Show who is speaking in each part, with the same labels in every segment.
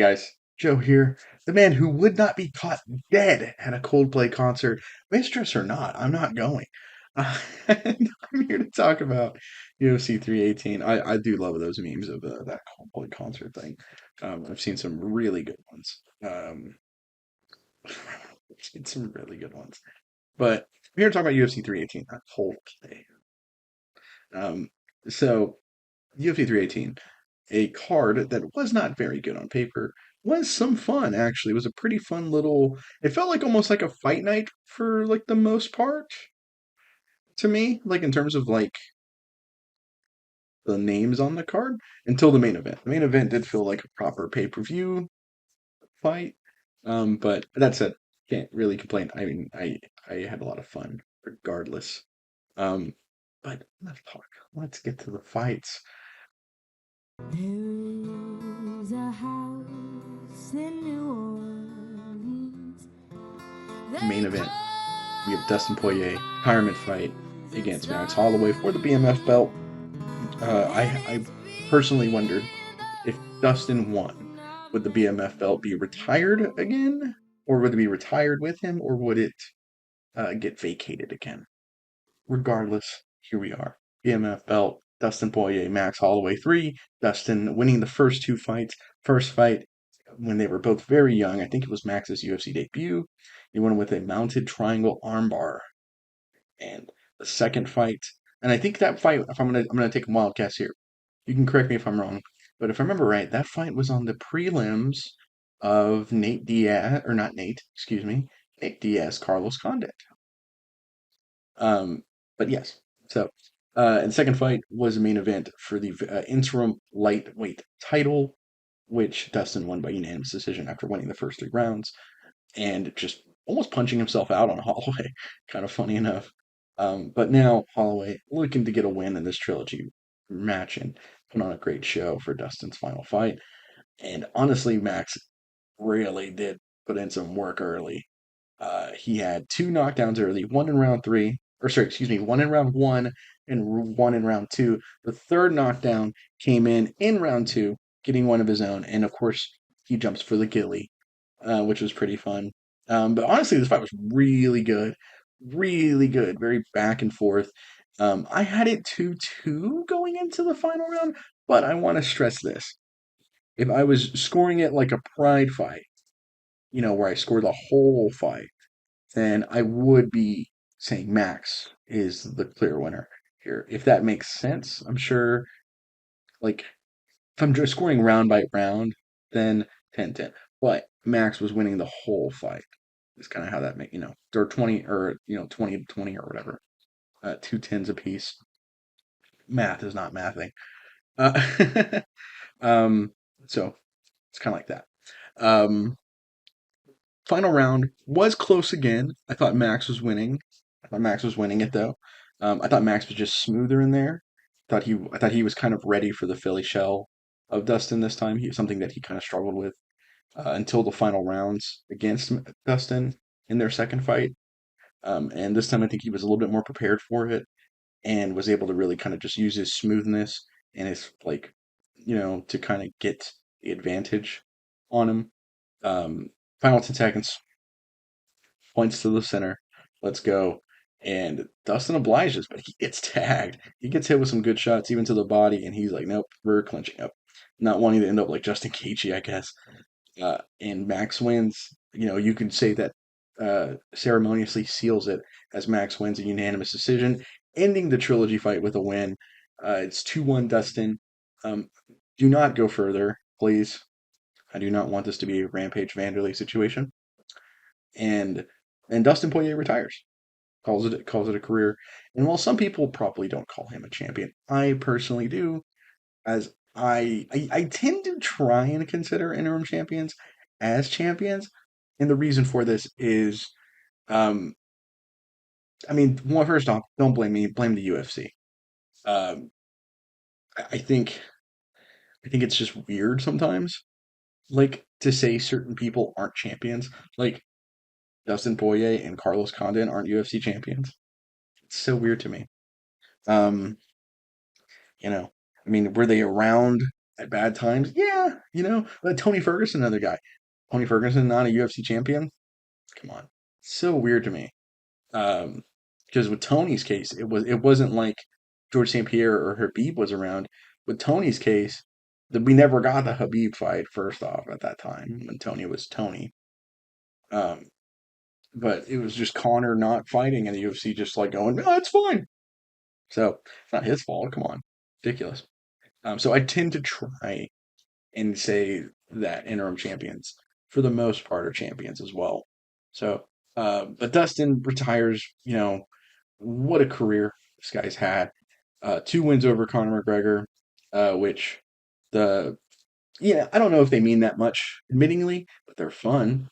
Speaker 1: guys, Joe here, the man who would not be caught dead at a Coldplay concert, mistress or not. I'm not going. And I'm here to talk about UFC 318. I do love those memes of that Coldplay concert thing. I've seen some really good ones. I've seen some really good ones. But I'm here to talk about UFC 318, not Coldplay. Um, so UFC 318. A card that was not very good on paper was some fun actually. It was a pretty fun little, it felt like almost like a fight night for like the most part to me, like in terms of like the names on the card until the main event. The main event did feel like a proper pay-per-view fight. But that said, can't really complain. I mean, I had a lot of fun regardless. Um, but let's talk. Let's get to the fights.
Speaker 2: There's a house in New Orleans.
Speaker 1: Main
Speaker 2: They
Speaker 1: event. We have
Speaker 2: call
Speaker 1: Dustin Poirier retirement fight
Speaker 2: it's
Speaker 1: against Max Holloway for the BMF belt. I personally wondered if Dustin won, would the BMF belt be retired again, or would it be retired with him, or would it get vacated again? Regardless, here we are. BMF belt, Dustin Poirier, Max Holloway 3. Dustin winning the first two fights. First fight when they were both very young. I think it was Max's UFC debut. He won with a mounted triangle armbar. And the second fight, and I think that fight, if I'm gonna take a wild guess here. You can correct me if I'm wrong, but if I remember right, that fight was on the prelims of Nate Diaz, or not Nate, excuse me, Nate Diaz, Carlos Condit. Um, but yes, so and the second fight was a main event for the interim lightweight title, which Dustin won by unanimous decision after winning the first three rounds and just almost punching himself out on Holloway. Kind of funny enough. But now Holloway looking to get a win in this trilogy match and put on a great show for Dustin's final fight. And honestly, Max really did put in some work early. He had two knockdowns early, one in round three, or sorry, excuse me, one in round one and one in round two. The third knockdown came in round two, getting one of his own, and of course he jumps for the gilly, which was pretty fun. But honestly, this fight was really good, very back and forth. I had it 2-2 going into the final round, but I want to stress this. If I was scoring it like a pride fight, where I score the whole fight, then I would be saying Max is the clear winner here. If that makes sense, I'm sure, like, if I'm just scoring round by round, then 10-10. But Max was winning the whole fight. Is kind of how that make or 20 or 20-20 or whatever. Two tens apiece. Math is not mathing. Uh, um, so it's kind of like that. Um, Final round was close again. I thought Max was winning. I thought Max was winning it though. I thought Max was just smoother in there. I thought he was kind of ready for the Philly shell of Dustin this time. Something that he kind of struggled with until the final rounds against Dustin in their second fight. And this time I think he was a little bit more prepared for it and was able to really kind of just use his smoothness and his like, to kind of get the advantage on him. Final 10 seconds, points to the center. Let's go. And Dustin obliges, but he gets tagged. He gets hit with some good shots, even to the body, and he's like, nope, we're clinching up. Not wanting to end up like Justin Gaethje, I guess. And Max wins. You could say that ceremoniously seals it as Max wins a unanimous decision, ending the trilogy fight with a win. It's 2-1 Dustin. Um, do not go further, please. I do not want this to be a Rampage Vanderlei situation. And Dustin Poirier retires, calls it a career. And while some people probably don't call him a champion, I personally do, as I tend to try and consider interim champions as champions. And the reason for this is, um, I mean, well, first off, don't blame me, blame the UFC. Um, I think it's just weird sometimes, like to say certain people aren't champions, like Dustin Poirier and Carlos Condit aren't UFC champions. It's so weird to me. Um, I mean, were they around at bad times, yeah, but Tony Ferguson, another guy. Tony Ferguson, not a UFC champion. Come on, so weird to me. Um, because with Tony's case, it wasn't like George St. Pierre or Habib was around. With Tony's case, we never got the Habib fight first off at that time when Tony was Tony. Um, but it was just Connor not fighting and the UFC just like going, oh, it's fine. So it's not his fault. Come on, ridiculous. So I tend to try and say that interim champions, for the most part, are champions as well. So, but Dustin retires. What a career this guy's had. 2 wins over Conor McGregor, which the I don't know if they mean that much, admittingly, but they're fun.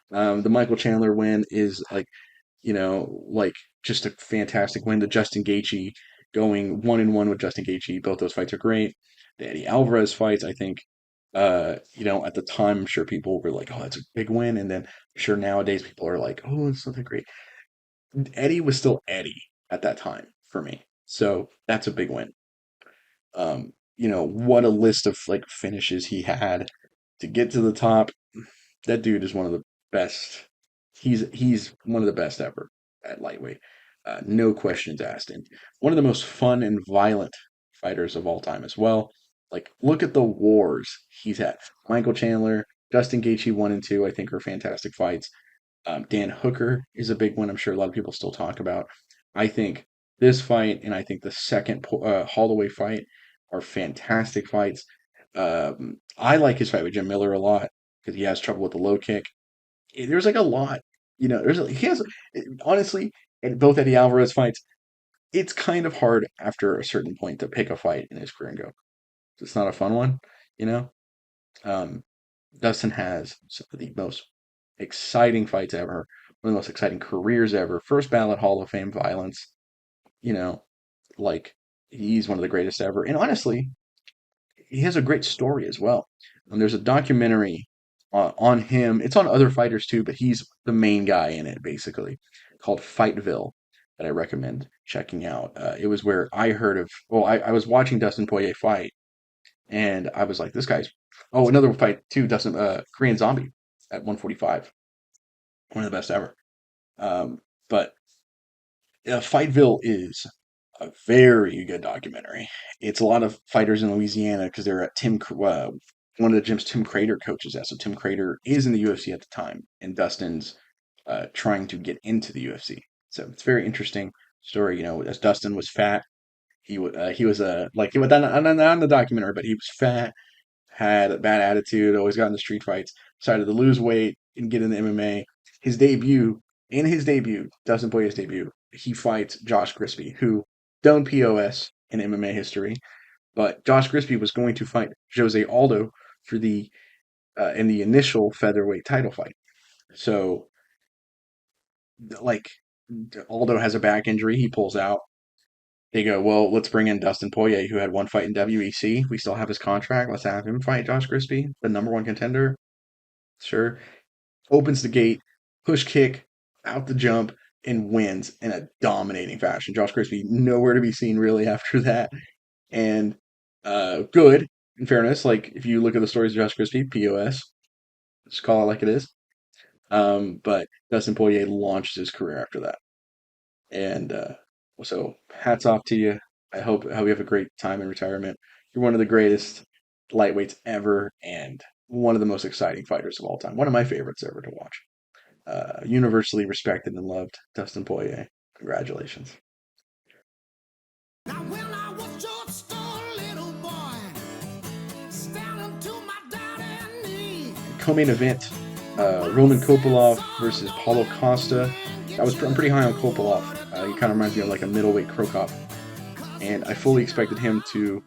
Speaker 1: The Michael Chandler win is like just a fantastic win. The Justin Gaethje going 1-1 with Justin Gaethje. Both those fights are great. The Eddie Alvarez fights, I think, at the time, I'm sure people were like, "Oh, that's a big win," and then I'm sure nowadays people are like, "Oh, it's something great." Eddie was still Eddie at that time for me, so that's a big win. What a list of like finishes he had to get to the top. That dude is one of the best. He's one of the best ever at lightweight. No questions asked. And one of the most fun and violent fighters of all time as well. Like, look at the wars he's had. Michael Chandler, Justin Gaethje 1 and 2, I think are fantastic fights. Dan Hooker is a big one. I'm sure a lot of people still talk about. I think this fight and I think the second Holloway fight are fantastic fights. I like his fight with Jim Miller a lot because he has trouble with the low kick. There's like a lot, he has honestly, in both Eddie Alvarez fights, it's kind of hard after a certain point to pick a fight in his career and go, it's not a fun one, you know. Um, Dustin has some of the most exciting fights ever, one of the most exciting careers ever. First ballot Hall of Fame violence, you know, like he's one of the greatest ever. And honestly, he has a great story as well. And there's a documentary on him. It's on other fighters too, but he's the main guy in it, basically, called Fightville, that I recommend checking out. It was where I heard of. Well, I was watching Dustin Poirier fight, and I was like, this guy's. Oh, another fight too. Dustin Korean Zombie at 145, one of the best ever. But Fightville is a very good documentary. It's a lot of fighters in Louisiana because they're at one of the gyms Tim Crater coaches at. So Tim Crater is in the UFC at the time, and Dustin's trying to get into the UFC. So it's a very interesting story. As Dustin was fat, he was like he was not on the documentary, but he was fat, had a bad attitude, always got into street fights, decided to lose weight and get into MMA. In his debut, Dustin Poirier's debut, he fights Josh Grisby, who don't POS in MMA history, but Josh Grisby was going to fight Jose Aldo for in the initial featherweight title fight. So, like, Aldo has a back injury, he pulls out. They go, well, let's bring in Dustin Poirier, who had one fight in WEC. We still have his contract. Let's have him fight Josh Grisby, the number one contender. Sure. Opens the gate, push kick, out the jump, and wins in a dominating fashion. Josh Grisby nowhere to be seen really after that. And good, in fairness. Like, if you look at the stories of Josh Grisby, POS, just call it like it is. But Dustin Poirier launched his career after that. And so hats off to you. I hope you have a great time in retirement. You're one of the greatest lightweights ever and one of the most exciting fighters of all time. One of my favorites ever to watch. Universally respected and loved, Dustin Poirier. Congratulations.
Speaker 2: Now when I was just a little boy, standing to my daddy knee.
Speaker 1: Co-main event, Roman Kopalov versus Paulo Costa. I'm pretty high on Kopalov. He kind of reminds me of like a middleweight Krokop. And I fully expected him to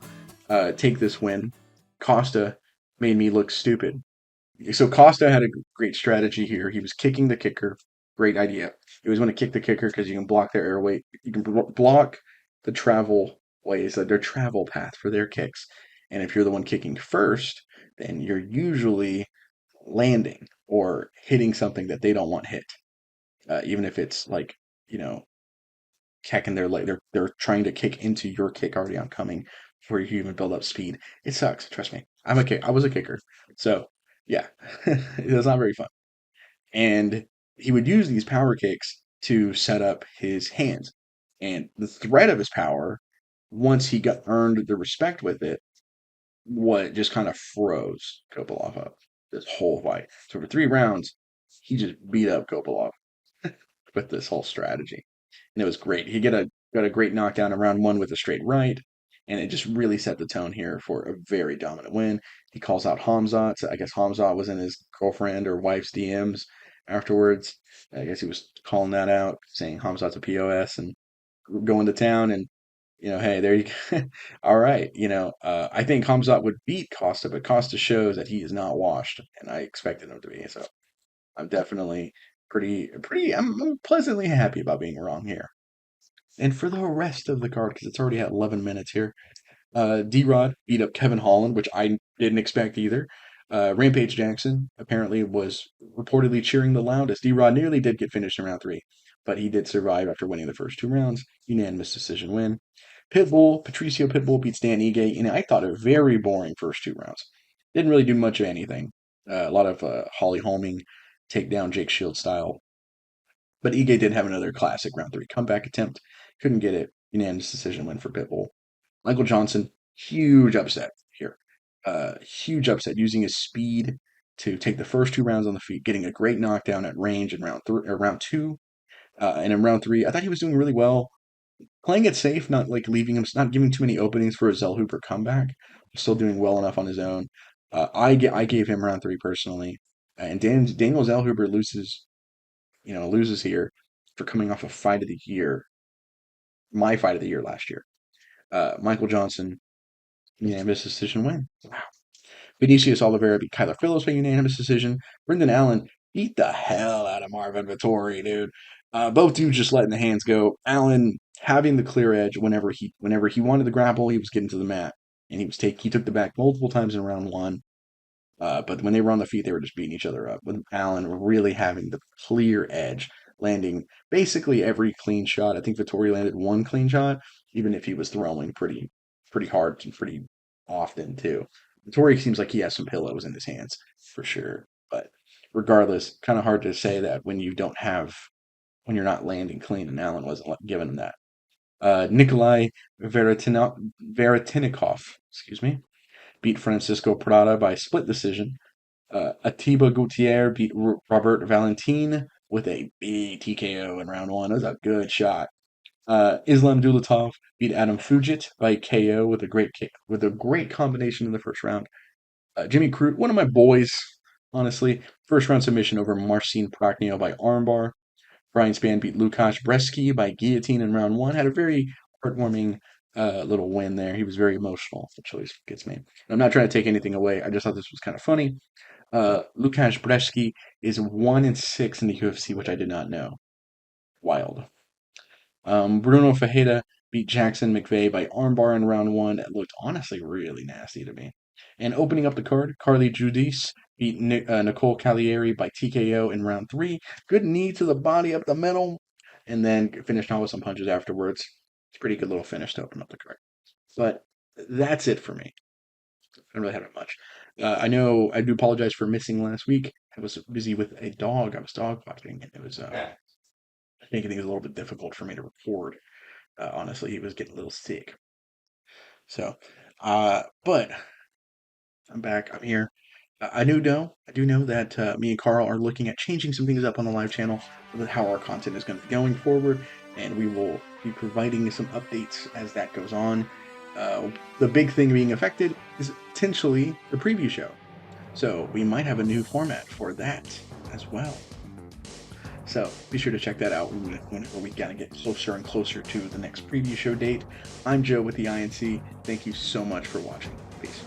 Speaker 1: take this win. Costa made me look stupid. So Costa had a great strategy here. He was kicking the kicker. Great idea. He was going to kick the kicker because you can block their airway. You can block the travel ways, their travel path for their kicks. And if you're the one kicking first, then you're usually landing or hitting something that they don't want hit. Even if it's like, you know, kicking their leg, they're trying to kick into your kick already oncoming. before you can even build up speed. It sucks. Trust me. I was a kicker. So yeah, it was not very fun. And he would use these power kicks to set up his hands. And the threat of his power, once he got earned the respect with it, what just kind of froze Kopalov up this whole fight. So for 3 rounds, he just beat up Kopalov with this whole strategy, and it was great. He got a great knockdown in round one with a straight right, and it just really set the tone here for a very dominant win. He calls out Hamzat. So I guess Hamzat was in his girlfriend or wife's DMs afterwards. I guess he was calling that out, saying Hamzat's a POS and going to town. And hey, there you go. All right. I think Hamzat would beat Costa, but Costa shows that he is not washed, and I expected him to be. So I'm definitely I'm pleasantly happy about being wrong here. And for the rest of the card, because it's already at 11 minutes here, D-Rod beat up Kevin Holland, which I didn't expect either. Rampage Jackson apparently was reportedly cheering the loudest. D-Rod nearly did get finished in round three, but he did survive after winning the first 2 rounds. Unanimous decision win. Patricio Pitbull beats Dan Ige, and I thought a very boring first 2 rounds. Didn't really do much of anything. A lot of Holly homing, take down Jake Shield style. But Ige did have another classic round three comeback attempt. Couldn't get it. Unanimous decision win for Pitbull. Michael Johnson, huge upset here. Huge upset using his speed to take the first 2 rounds on the feet, getting a great knockdown at range in round two. And in round three, I thought he was doing really well, playing it safe, not like leaving him, not giving too many openings for a Zellhuber comeback. Still doing well enough on his own. I gave him round three personally, and Daniel Zellhuber loses here for coming off a fight of the year, my fight of the year last year. Michael Johnson, unanimous decision win. Wow. Vinicius Oliveira beat Kyler Phillips by unanimous decision. Brendan Allen beat the hell out of Marvin Vettori, dude. Both dudes just letting the hands go. Allen having the clear edge whenever he wanted to grapple, he was getting to the mat, and he took the back multiple times in round one. But when they were on the feet, they were just beating each other up. With Allen really having the clear edge, landing basically every clean shot. I think Vittori landed one clean shot, even if he was throwing pretty hard and pretty often too. Vittori seems like he has some pillows in his hands for sure. But regardless, kind of hard to say that when you're not landing clean, and Allen wasn't giving him that. Nikolai Veretinikov, excuse me, beat Francisco Prada by split decision. Atiba Gutierrez beat Robert Valentin with a big TKO in round one. That was a good shot. Islam Dulatov beat Adam Fugit by KO with a great combination in the first round. Jimmy Crute, one of my boys, honestly, first round submission over Marcin Prachnio by armbar. Brian Spann beat Lukasz Breski by guillotine in round one. Had a very heartwarming little win there. He was very emotional, which always gets me. I'm not trying to take anything away. I just thought this was kind of funny. Lukasz Breski is 1-6 in the UFC, which I did not know. Wild. Bruno Fajeda beat Jackson McVeigh by armbar in round one. It looked honestly really nasty to me. And opening up the card, Carly Judice beat Nicole Cagliari by TKO in round three. Good knee to the body up the middle, and then finished off with some punches afterwards. It's a pretty good little finish to open up the card. But that's it for me. I don't really have much. I know I do apologize for missing last week. I was busy with a dog. I was dog watching, and it was making things a little bit difficult for me to record. Honestly, he was getting a little sick. So, but I'm back. I'm here. I do know that me and Carl are looking at changing some things up on the live channel with how our content is going to be going forward, and we will be providing some updates as that goes on. The big thing being affected is potentially the preview show. So we might have a new format for that as well. So be sure to check that out whenever we kind of get closer and closer to the next preview show date. I'm Joe with the INC. Thank you so much for watching. Peace.